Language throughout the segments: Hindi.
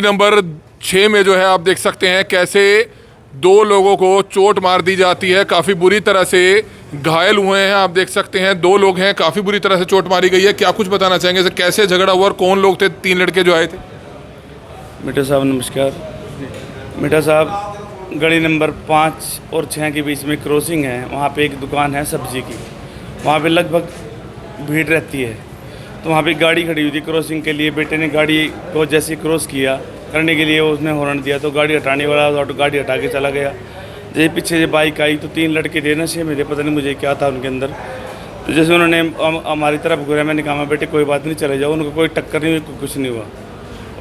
नंबर 6 में जो है आप देख सकते हैं कैसे दो लोगों को चोट मार दी जाती है, काफ़ी बुरी तरह से घायल हुए हैं। आप देख सकते हैं 2 लोग हैं, काफ़ी बुरी तरह से चोट मारी गई है। क्या कुछ बताना चाहेंगे सर, कैसे झगड़ा हुआ और कौन लोग थे 3 लड़के जो आए थे? मिठा साहब नमस्कार। मिठा साहब गली नंबर 5 और 6 के बीच में क्रॉसिंग है, वहाँ पे एक दुकान है सब्जी की, वहाँ पे लगभग भीड़ रहती है। तो वहाँ पे गाड़ी खड़ी हुई थी क्रॉसिंग के लिए। बेटे ने गाड़ी को जैसे क्रॉस किया करने के लिए उसने हॉर्न दिया तो गाड़ी हटाने वाला तो गाड़ी हटा के चला गया। जैसे पीछे से बाइक आई तो 3 लड़के थे नशे में थे, पता नहीं मुझे क्या था उनके अंदर। तो जैसे उन्होंने हमारी तरफ घुरा, मैंने कहा बेटे कोई बात नहीं चले जाओ, उनको कोई टक्कर नहीं हुई, कुछ नहीं हुआ।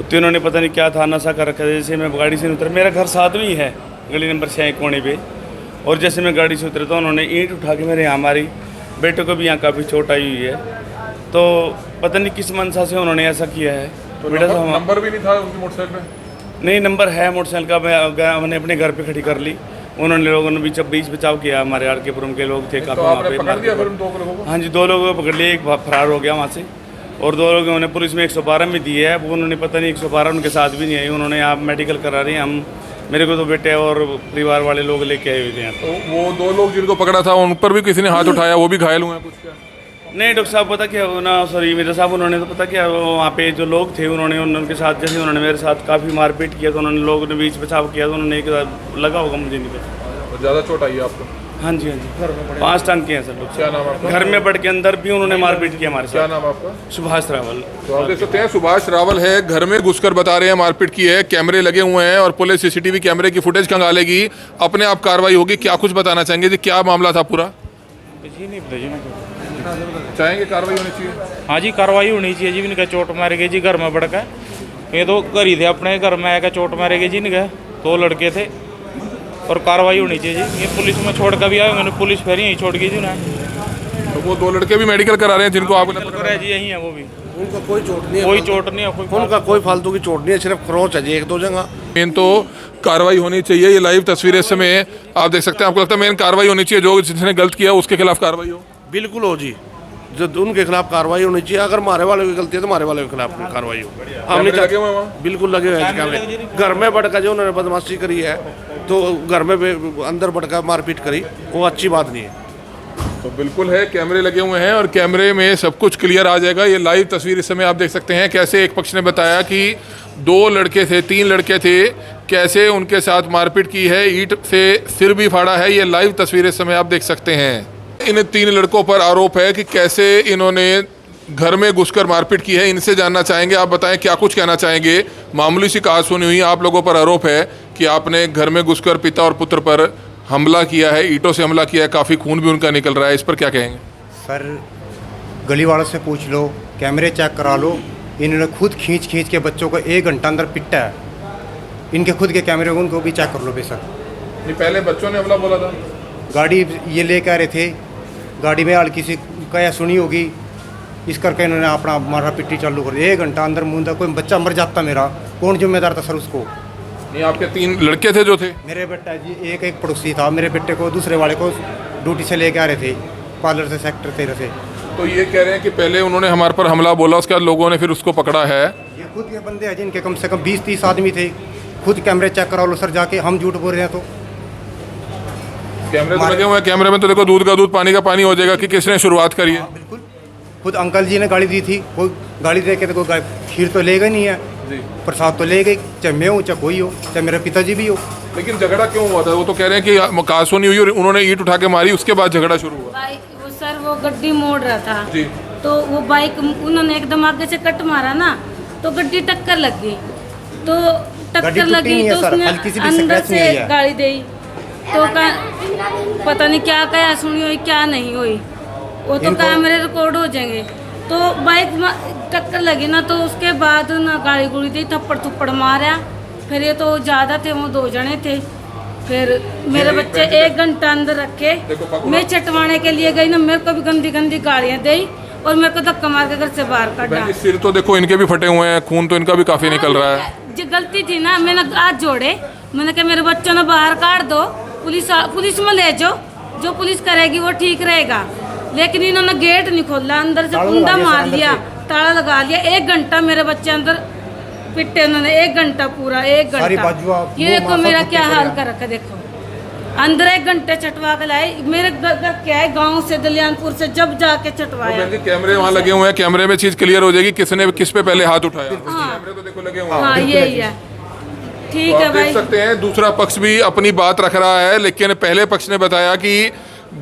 तीनों ने पता नहीं क्या था नशा कर रखा था। जैसे मैं गाड़ी से उतरा, मेरा घर साथ में ही है गली नंबर 6 कोने पे, और जैसे मैं गाड़ी से उतरा तो उन्होंने ईंट उठा के मेरे यहाँ मारी। बेटे को भी यहाँ काफ़ी चोट आई हुई है। तो पता नहीं किस मंशा से उन्होंने ऐसा किया है। तो नंबर भी नहीं था उनकी मोटरसाइकिल में? नहीं, नंबर है मोटरसाइकिल का, मैंने अपने घर पे खड़ी कर ली। उन्होंने लोगों ने बीच बचाव किया, हमारे आर के पुरम के लोग थे काफ़ी वहाँ पे। पकड़ दिया फिर उन 2 लोगों को? हाँ जी, 2 लोगों को पकड़ लिया, एक फरार हो गया वहाँ से, और 2 लोगों ने पुलिस में 112 में दी है। वो उन्होंने पता नहीं 112 उनके साथ भी नहीं आई। उन्होंने आप मेडिकल करा रही हैं, हम मेरे को तो बेटे और परिवार वाले लोग लेके आए हुए थे यहाँ। तो वो 2 लोग जिनको पकड़ा था उन पर भी किसी ने हाथ उठाया, वो भी घायल हुए हैं कुछ? क्या नहीं डॉक्टर साहब, पता क्या ना, सॉरी मिर्जा साहब, उन्होंने तो पता क्या वहाँ पे जो लोग थे उन्होंने उनके साथ जैसे उन्होंने मेरे साथ काफ़ी मारपीट किया, तो उन्होंने लोगों ने बीच बचाव किया, तो उन्होंने एक लगा होगा, मुझे नहीं पता। ज़्यादा चोट आई है आपको? हाँ जी, हाँ जी, 5 टांके हैं सर लोग। क्या नाम आपका? घर में बढ़ के अंदर भी उन्होंने मारपीट किया हमारे साथ। क्या नाम आपका? सुभाष रावल। तो आप देख सकते हैं सुभाष रावल है, घर में घुसकर बता रहे हैं मारपीट की है। कैमरे लगे हुए हैं और पुलिस सीसीटीवी कैमरे की फुटेज खंगालेगी, अपने आप कार्रवाई होगी। क्या कुछ बताना चाहेंगे जी, क्या मामला था पूरा? चाहेंगे कार्रवाई होनी चाहिए? हाँ जी, कार्रवाई होनी चाहिए जी। इनका चोट मारे गए जी घर में बढ़ के, ये तो घर ही थे अपने, घर में आकर चोट मारे गए जी इनके। 2 लड़के थे और कार्रवाई होनी चाहिए जी। ये पुलिस में छोड़ कर भी आए, मैंने पुलिस फिर यहीं छोड़ गई जी उन्हें। तो वो 2 लड़के भी मेडिकल करा रहे हैं जिनको आपने पकड़ा है जी, यही है वो भी। उनका कोई चोट नहीं है, कोई चोट नहीं है, उनका कोई फालतू की चोट नहीं है, सिर्फ खरोच है जी 1-2 जगह। मेन तो कार्रवाई होनी चाहिए। ये लाइव तस्वीरें इस समय आप देख सकते हैं। आपको लगता है मेन कार्रवाई होनी चाहिए, जो जिसने गलत किया उसके खिलाफ कार्रवाई हो? बिल्कुल हो जी, जो उनके खिलाफ कार्रवाई होनी चाहिए। अगर मारे वाले की गलती है तो मारे वाले के खिलाफ कार्रवाई हो। हमने लगे हुए हैं वहाँ? बिल्कुल लगे हुए हैं कैमरे। घर में बढ़कर जो उन्होंने बदमाशी करी है, तो घर में अंदर बढ़कर मारपीट करी, वो अच्छी बात नहीं है। तो बिल्कुल है, कैमरे लगे हुए हैं और कैमरे में सब कुछ क्लियर आ जाएगा। ये लाइव तस्वीर इस समय आप देख सकते हैं कैसे एक पक्ष ने बताया कि 2 लड़के थे, 3 लड़के थे, कैसे उनके साथ मारपीट की है, ईंट से सिर भी फाड़ा है। ये लाइव तस्वीर इस समय आप देख सकते हैं। इन 3 लड़कों पर आरोप है कि कैसे इन्होंने घर में घुसकर मारपीट की है। इनसे जानना चाहेंगे, आप बताएं क्या कुछ कहना चाहेंगे। मामूली सी कहासुनी हुई, आप लोगों पर आरोप है कि आपने घर में घुसकर पिता और पुत्र पर हमला किया है, ईंटों से हमला किया है, काफ़ी खून भी उनका निकल रहा है, इस पर क्या कहेंगे? सर गली वालों से पूछ लो, कैमरे चेक करा लो। इन्होंने खुद खींच के बच्चों को 1 घंटा अंदर पिटा है। इनके खुद के कैमरे उनको भी चेक कर लो बेशक। नहीं, पहले बच्चों ने हमला बोला था। गाड़ी ये लेकर आ रहे थे, गाड़ी में हल्की सी क्या सुनी होगी, इस करके इन्होंने अपना मारा पिट्टी चालू कर दी। 1 घंटा अंदर मुंदा, कोई बच्चा मर जाता मेरा, कौन जिम्मेदार था सर उसको? नहीं, आपके 3 लड़के थे जो थे? मेरे बेटा जी एक पड़ोसी था, मेरे बेटे को दूसरे वाले को ड्यूटी से लेके आ रहे थे, पार्लर से सेक्टर 13 से। तो ये कह रहे हैं कि पहले उन्होंने हमारे पर हमला बोला, उसके बाद लोगों ने फिर उसको पकड़ा है। ये खुद के बंदे हैं जिनके कम से कम 20-30 आदमी थे। खुद कैमरे चेक करा लो सर जाके, हम झूठ बोल रहे हैं तो? कैमरे तो लगे हुए हैं, कैमरे में तो देखो दूध का दूध पानी का पानी हो जाएगा कि किसने शुरुआत करी है। बिल्कुल, खुद अंकल जी ने गाड़ी दी थी, कोई गाड़ी दे के तो कोई खीर तो लेगा नहीं है जी, प्रसाद तो ले गई, चाहे मैं हूँ चाहे कोई हो, चाहे मेरे पिताजी भी हो। लेकिन झगड़ा क्यों हुआ था? वो तो कह रहे हैं कि कहासुनी हुई और उन्होंने ईंट उठा के मारी, उसके बाद झगड़ा शुरू हुआ। बाइक वो सर वो गड्डी मोड़ रहा था जी, तो वो बाइक उन्होंने एकदम आगे से कट मारा ना, तो गड्डी टक्कर लग गई। तो गाड़ी टक्कर टूटी लगी नहीं है तो सर, उसने हल्की सी भी अंदर स्क्रैच नहीं से आई है। गाड़ी दी, तो पता नहीं क्या क्या सुनी हुई क्या नहीं हुई, वो तो कैमरे रिकॉर्ड हो जाएंगे। तो बाइक टक्कर लगी ना, तो उसके बाद ना गाड़ी गुड़ी दी, थप्पड़ थप्पड़ मारा। फिर ये तो ज़्यादा थे, वो 2 जने थे। फिर मेरे बच्चे 1 घंटा अंदर रखे, मैं चटवाने के लिए गई ना, मेरे को भी गंदी गंदी गालियाँ दी और मेरे को धक्का मार के घर से बाहर काटा। सिर तो देखो इनके भी फटे हुए हैं, खून तो इनका भी काफी निकल रहा है। जो गलती थी ना, मैंने हाथ जोड़े, मैंने कहा मेरे बच्चों ने बाहर काट दो, पुलिस में ले जाओ, जो पुलिस करेगी वो ठीक रहेगा। लेकिन इन्होंने गेट नहीं खोला, अंदर से कुंडा मार लिया, ताला लगा लिया। 1 घंटा मेरे बच्चे अंदर पिटे उन्होंने 1 घंटा पूरा 1 सारी घंटा। बाजू आप ये वो देखो मासा मेरा कुत्ते क्या पड़े हाल हैं। कर रखा, देखो अंदर 1 घंटे चटवा के लाए। मेरे घर क्या है, गांव से दलियानपुर से जब जाके चटवाया। बहन जी, कैमरे वहाँ लगे हुए हैं, कैमरे में चीज क्लियर हो जाएगी किसने किस पे पहले हाथ उठाया। हाँ। कैमरे तो देखो लगे हुए हैं। हाँ यही है, ठीक तो है आप देख भाई। सकते हैं दूसरा पक्ष भी अपनी बात रख रहा है, लेकिन पहले पक्ष ने बताया कि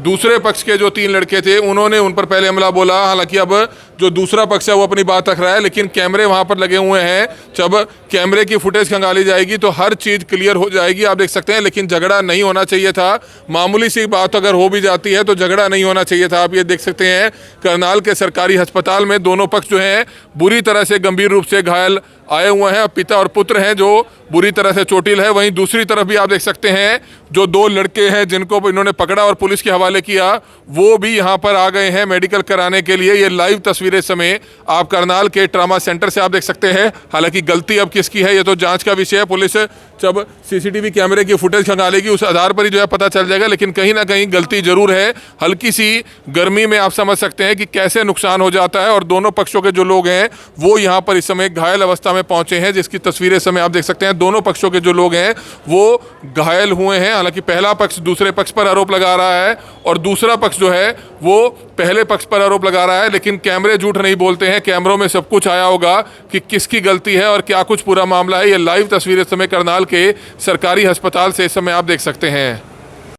दूसरे पक्ष के जो 3 लड़के थे उन्होंने उन पर पहले हमला बोला। हालांकि अब जो दूसरा पक्ष है वो अपनी बात रख रहा है, लेकिन कैमरे वहां पर लगे हुए हैं। जब कैमरे की फुटेज खंगाली जाएगी तो हर चीज़ क्लियर हो जाएगी, आप देख सकते हैं। लेकिन झगड़ा नहीं होना चाहिए था, मामूली सी बात अगर हो भी जाती है तो झगड़ा नहीं होना चाहिए था। आप ये देख सकते हैं करनाल के सरकारी अस्पताल में दोनों पक्ष जो हैं बुरी तरह से गंभीर रूप से घायल आए हुए हैं। पिता और पुत्र हैं जो बुरी तरह से चोटिल है। वहीं दूसरी तरफ भी आप देख सकते हैं जो 2 लड़के हैं जिनको इन्होंने पकड़ा और पुलिस के हवाले किया, वो भी यहाँ पर आ गए हैं मेडिकल कराने के लिए। ये लाइव तस्वीरें इस समय आप करनाल के ट्रामा सेंटर से आप देख सकते हैं। हालांकि गलती अब किसकी है ये तो जांच का विषय है। पुलिस जब सीसीटीवी कैमरे की फुटेज खंगालेगी उस आधार पर ही जो है पता चल जाएगा, लेकिन कहीं ना कहीं गलती जरूर है। हल्की सी गर्मी में आप समझ सकते हैं कि कैसे नुकसान हो जाता है। और दोनों पक्षों के जो लोग हैं वो यहाँ पर इस समय घायल अवस्था में पहुंचे हैं, जिसकी तस्वीरें समय आप देख सकते हैं। दोनों पक्षों के जो लोग हैं वो घायल हुए हैं। हालांकि पहला पक्ष दूसरे पक्ष पर आरोप लगा रहा है और दूसरा पक्ष जो है वो पहले पक्ष पर आरोप लगा रहा है, लेकिन कैमरे झूठ नहीं बोलते हैं। कैमरों में सब कुछ आया होगा कि किसकी गलती है और क्या कुछ पूरा मामला है। ये लाइव तस्वीरें इस समय करनाल के सरकारी अस्पताल से इस समय आप देख सकते हैं।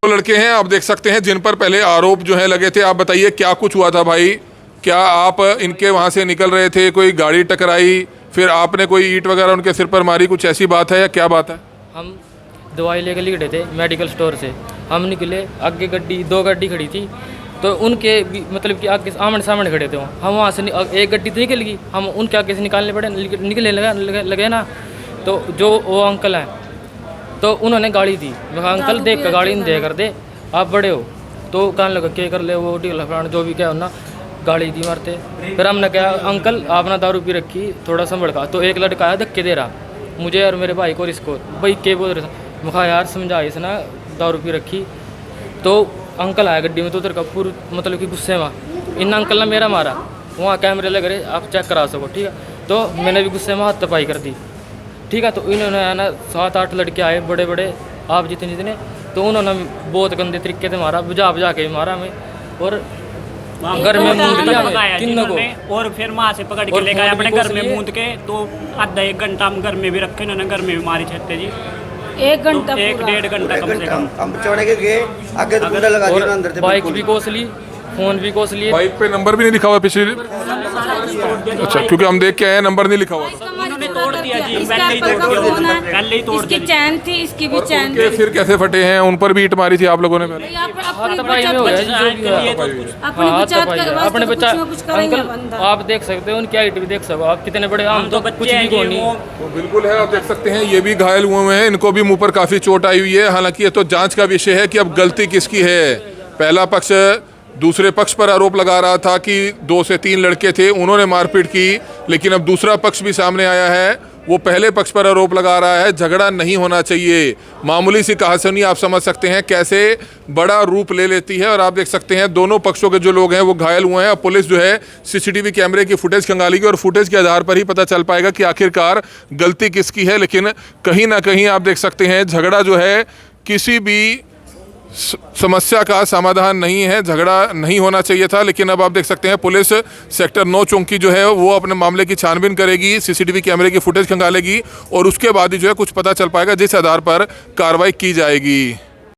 2 लड़के हैं आप देख सकते हैं जिन पर पहले आरोप जो है लगे थे। आप बताइए क्या कुछ हुआ था भाई, क्या आप इनके वहाँ से निकल रहे थे, कोई गाड़ी टकराई, फिर आपने कोई ईंट वगैरह उनके सिर पर मारी, कुछ ऐसी बात है या क्या बात है? हम दवाई लेकर निकले थे मेडिकल स्टोर से। हम निकले, आगे गाड़ी 2 गाड़ी खड़ी थी तो उनके मतलब कि आगे आमने सामने खड़े थे। हम वहाँ से एक गाड़ी तो निकल गई, हम उनके आगे से निकालने पड़े, निकलने लगे ना। तो जो वो अंकल हैं तो उन्होंने गाड़ी दी। मैं कहा अंकल देख कर गाड़ी नहीं दे कर दे, आप बड़े हो। तो कहने लगा क्या कर ले, वो ढीला फलाना जो भी क्या हो ना, गाड़ी दी मारते। फिर हमने कहा अंकल आपने दारू पी रखी, थोड़ा संभल का। तो एक लड़का आया धक्के दे रहा मुझे और मेरे भाई को और इसको। भाई क्या बोल रहे थे, मैं कहा यार समझा इस ना दारू पी रखी। तो अंकल आया गड्डी में तो उधर का पूरा मतलब कि गुस्से में इन अंकल ने मेरा मारा। वहाँ कैमरे लग रहे, आप चेक करा सको, ठीक है। तो मैंने भी गुस्से में हाथ तपाई कर दी, ठीक है। तो इन्होंने ना 7-8 लड़के आए बड़े बड़े, आप जितने, तो उन्होंने बहुत गंदे तरीके से मारा, बुझा के मारा हमें। और घर में मूंद लिया तीनों को, और फिर वहाँ से पकड़ के लेकर आए अपने घर में मूंद के। तो आधा 1 घंटा हम घर में भी रखे, इन्होंने घर में भी मारी छत्ते जी। 1 घंटा 1-1.5 घंटा कम से कम। हम चौड़े के गए आगे तो गुंडा लगा दिया अंदर से। बाइक भी कोस ली, फोन भी कोस लिए। बाइक पे नंबर भी नहीं लिखा हुआ पिछले? अच्छा, क्योंकि हम देख के आए नंबर नहीं लिखा हुआ। उन्होंने तोड़ दिया जी, इसका पहले ही आपका तोड़ फोन दिया, है, पहले ही तोड़ इसकी दिया। चैन थी, इसकी भी चैन उनके थी। सिर कैसे फटे हैं? उन पर भी ईंट मारी थी आप लोगों ने पहले? यहाँ पर अपनी हाथापाई में बचत हो गया जी, जो भी ये हुआ। तो कुछ अपनी हाँ, बचत हाथापाई कर है। वास्ते अपने तो बच्चा कुछ ना कुछ करेंगे अंकल बंदा। आप देख सकते हो, उनकी हाइट भी देख सकते हो आप, कितने बड़े। हम तो कुछ बच्चे भी हैं को जी, नहीं। वो तो बिल्कुल है, आप देख सकते हैं ये भी घायल हुए हैं, इनको भी मुंह पर काफ़ी चोट आई हुई है। हालांकि ये तो जांच का विषय है कि अब गलती किसकी है। पहला पक्ष दूसरे पक्ष पर आरोप लगा रहा था कि 2 से 3 लड़के थे, उन्होंने मारपीट की, लेकिन अब दूसरा पक्ष भी सामने आया है, वो पहले पक्ष पर आरोप लगा रहा है। झगड़ा नहीं होना चाहिए। मामूली सी कहासुनी आप समझ सकते हैं कैसे बड़ा रूप ले लेती है। और आप देख सकते हैं दोनों पक्षों के जो लोग हैं वो घायल हुए हैं। पुलिस जो है सीसीटीवी कैमरे की फुटेज खंगालेगी और फुटेज के आधार पर ही पता चल पाएगा कि आखिरकार गलती किसकी है। लेकिन कहीं ना कहीं आप देख सकते हैं झगड़ा जो है किसी भी समस्या का समाधान नहीं है, झगड़ा नहीं होना चाहिए था। लेकिन अब आप देख सकते हैं पुलिस सेक्टर 9 चौकी जो है वो अपने मामले की छानबीन करेगी, सीसीटीवी कैमरे की फुटेज खंगालेगी और उसके बाद ही जो है कुछ पता चल पाएगा जिस आधार पर कार्रवाई की जाएगी।